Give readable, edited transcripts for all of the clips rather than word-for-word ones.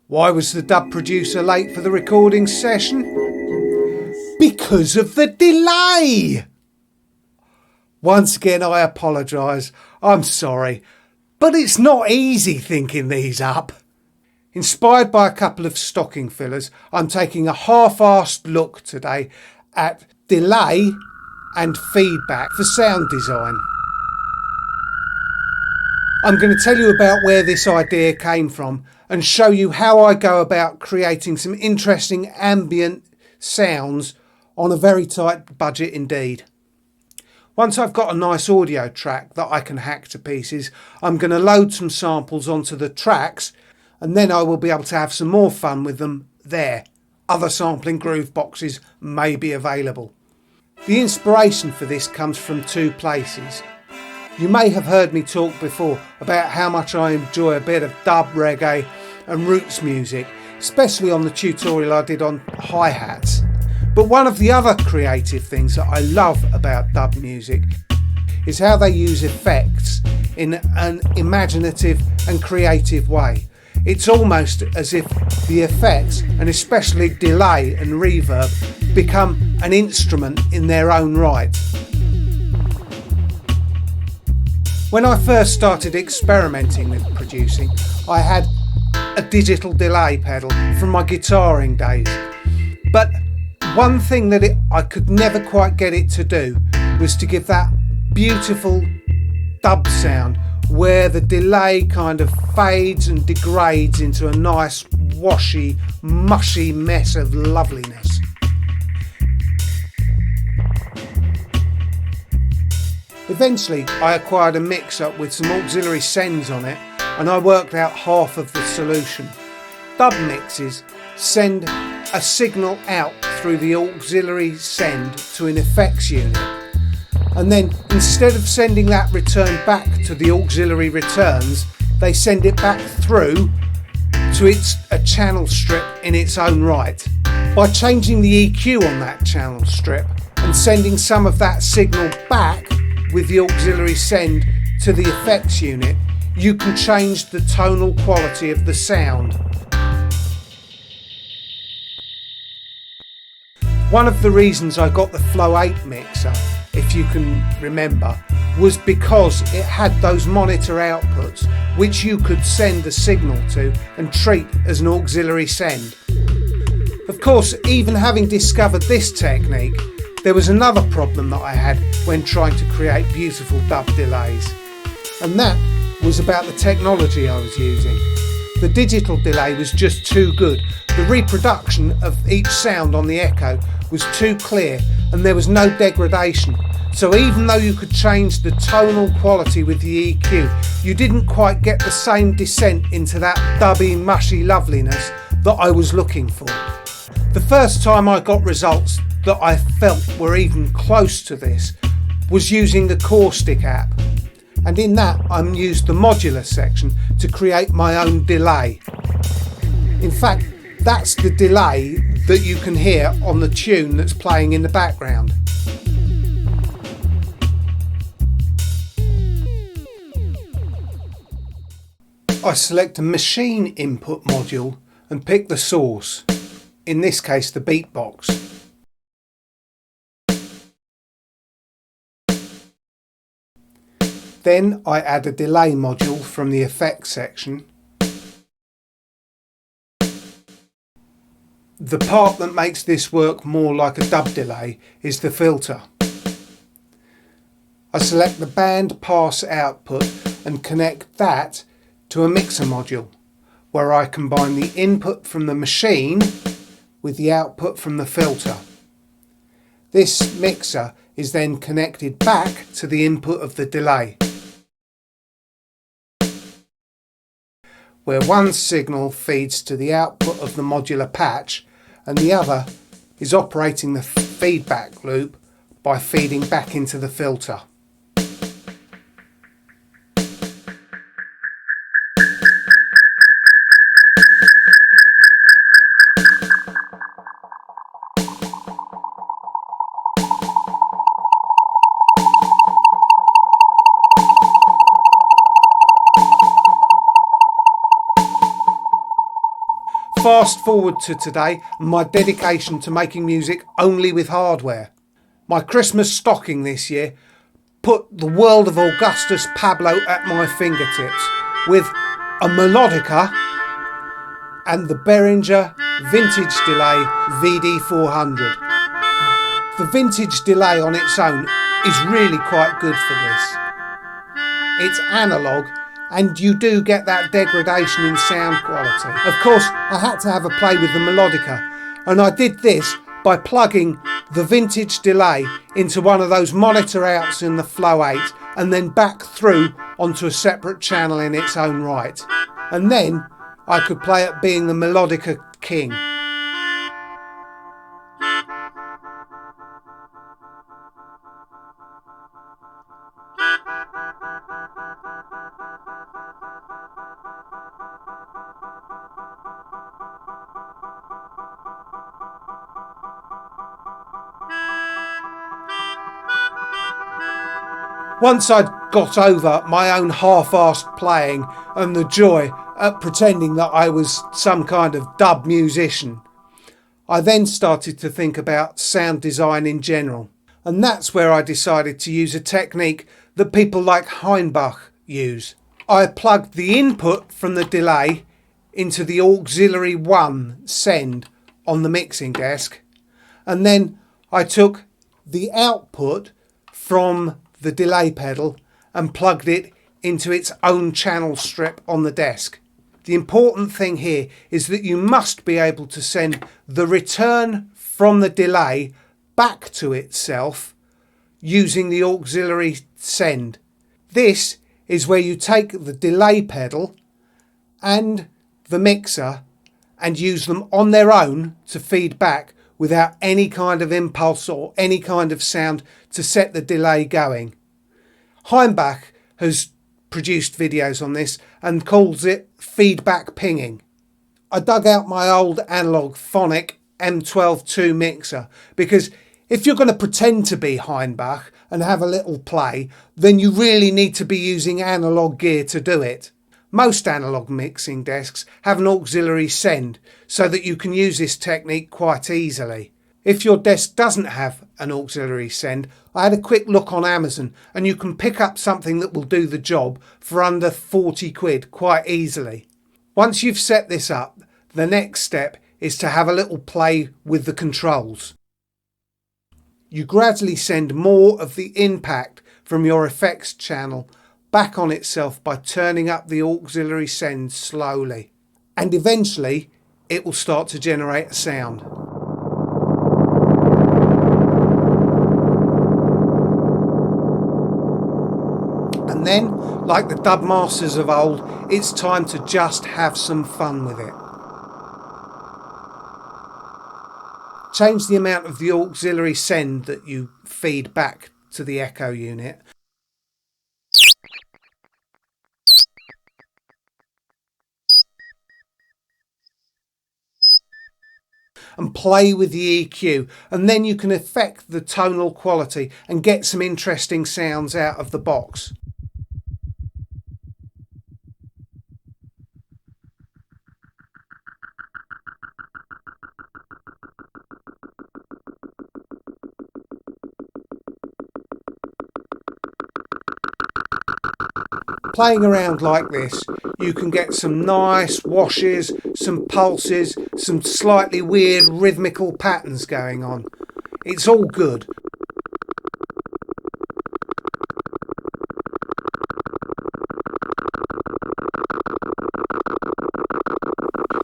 Why was the dub producer late for the recording session? Because of the delay! Once again, I apologise. I'm sorry. But it's not easy thinking these up. Inspired by a couple of stocking fillers, I'm taking a half-arsed look today at delay and feedback for sound design. I'm going to tell you about where this idea came from and show you how I go about creating some interesting ambient sounds on a very tight budget indeed. Once I've got a nice audio track that I can hack to pieces, I'm going to load some samples onto the tracks, and then I will be able to have some more fun with them there. Other sampling groove boxes may be available. The inspiration for this comes from two places. You may have heard me talk before about how much I enjoy a bit of dub, reggae and roots music, especially on the tutorial I did on hi-hats. But one of the other creative things that I love about dub music is how they use effects in an imaginative and creative way. It's almost as if the effects, and especially delay and reverb, become an instrument in their own right. When I first started experimenting with producing, I had a digital delay pedal from my guitaring days. But one thing that I could never quite get it to do was to give that beautiful dub sound where the delay kind of fades and degrades into a nice washy, mushy mess of loveliness. Eventually I acquired a mixer with some auxiliary sends on it, and I worked out half of the solution. Dub mixes send a signal out through the auxiliary send to an effects unit, and then instead of sending that return back to the auxiliary returns, they send it back through to a channel strip in its own right. By changing the EQ on that channel strip and sending some of that signal back with the auxiliary send to the effects unit, you can change the tonal quality of the sound. One of the reasons I got the Flow 8 mixer, if you can remember, was because it had those monitor outputs which you could send a signal to and treat as an auxiliary send. Of course, even having discovered this technique, there was another problem that I had when trying to create beautiful dub delays, and that was about the technology I was using. The digital delay was just too good. The reproduction of each sound on the echo was too clear and there was no degradation. So even though you could change the tonal quality with the EQ, you didn't quite get the same descent into that dubby, mushy loveliness that I was looking for. The first time I got results that I felt were even close to this was using the Caustic app, and in that I used the Modular section to create my own delay. In fact, that's the delay that you can hear on the tune that's playing in the background. I select a machine input module and pick the source, in this case the beatbox. Then I add a delay module from the effects section. The part that makes this work more like a dub delay is the filter. I select the band pass output and connect that to a mixer module, where I combine the input from the machine with the output from the filter. This mixer is then connected back to the input of the delay, where one signal feeds to the output of the modular patch and the other is operating the feedback loop by feeding back into the filter. Fast forward to today and my dedication to making music only with hardware. My Christmas stocking this year put the world of Augustus Pablo at my fingertips with a melodica and the Behringer Vintage Delay VD400. The Vintage Delay on its own is really quite good for this. It's analogue and you do get that degradation in sound quality. Of course, I had to have a play with the melodica, and I did this by plugging the Vintage Delay into one of those monitor outs in the Flow 8 and then back through onto a separate channel in its own right. And then I could play at being the melodica king. Once I'd got over my own half-arsed playing and the joy at pretending that I was some kind of dub musician, I then started to think about sound design in general. And that's where I decided to use a technique that people like Hainbach use. I plugged the input from the delay into the auxiliary 1 send on the mixing desk, and then I took the output from the delay pedal and plugged it into its own channel strip on the desk. The important thing here is that you must be able to send the return from the delay back to itself using the auxiliary send. This is where you take the delay pedal and the mixer and use them on their own to feed back without any kind of impulse or any kind of sound to set the delay going. Hainbach has produced videos on this and calls it feedback pinging. I dug out my old analog Phonic M12-2 mixer because if you're going to pretend to be Hainbach and have a little play, then you really need to be using analog gear to do it. Most analog mixing desks have an auxiliary send so that you can use this technique quite easily. If your desk doesn't have an auxiliary send, I had a quick look on Amazon and you can pick up something that will do the job for under 40 quid quite easily. Once you've set this up, the next step is to have a little play with the controls. You gradually send more of the impact from your effects channel back on itself by turning up the auxiliary send slowly, and eventually it will start to generate a sound. And then, like the dub masters of old, it's time to just have some fun with it. Change the amount of the auxiliary send that you feed back to the echo unit. And play with the EQ, and then you can affect the tonal quality and get some interesting sounds out of the box. Playing around like this, you can get some nice washes, some pulses, some slightly weird rhythmical patterns going on. It's all good.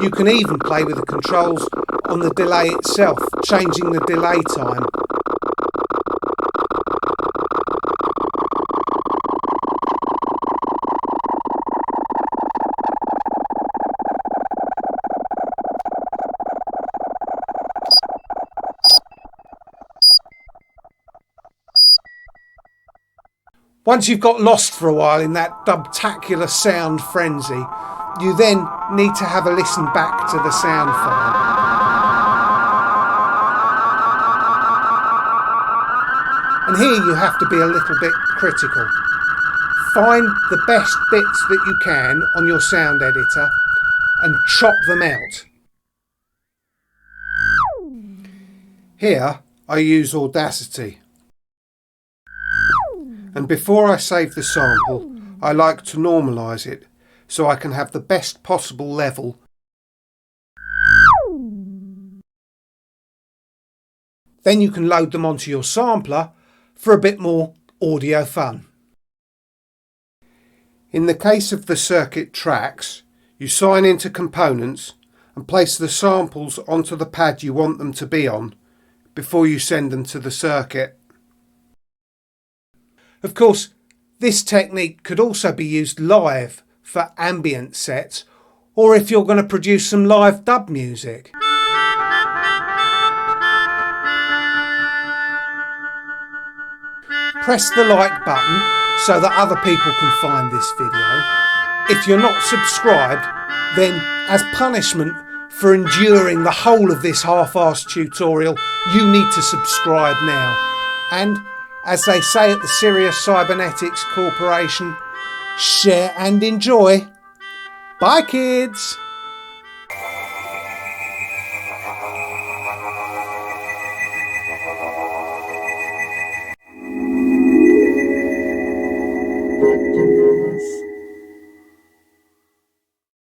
You can even play with the controls on the delay itself, changing the delay time. Once you've got lost for a while in that dubtacular sound frenzy, you then need to have a listen back to the sound file. And here you have to be a little bit critical. Find the best bits that you can on your sound editor and chop them out. Here I use Audacity. And before I save the sample, I like to normalise it so I can have the best possible level. Then you can load them onto your sampler for a bit more audio fun. In the case of the circuit tracks, you sign into components and place the samples onto the pad you want them to be on before you send them to the circuit. Of course, this technique could also be used live for ambient sets, or if you're going to produce some live dub music. Press the like button so that other people can find this video. If you're not subscribed, then as punishment for enduring the whole of this half-arsed tutorial, you need to subscribe now. And as they say at the Sirius Cybernetics Corporation, share and enjoy. Bye kids!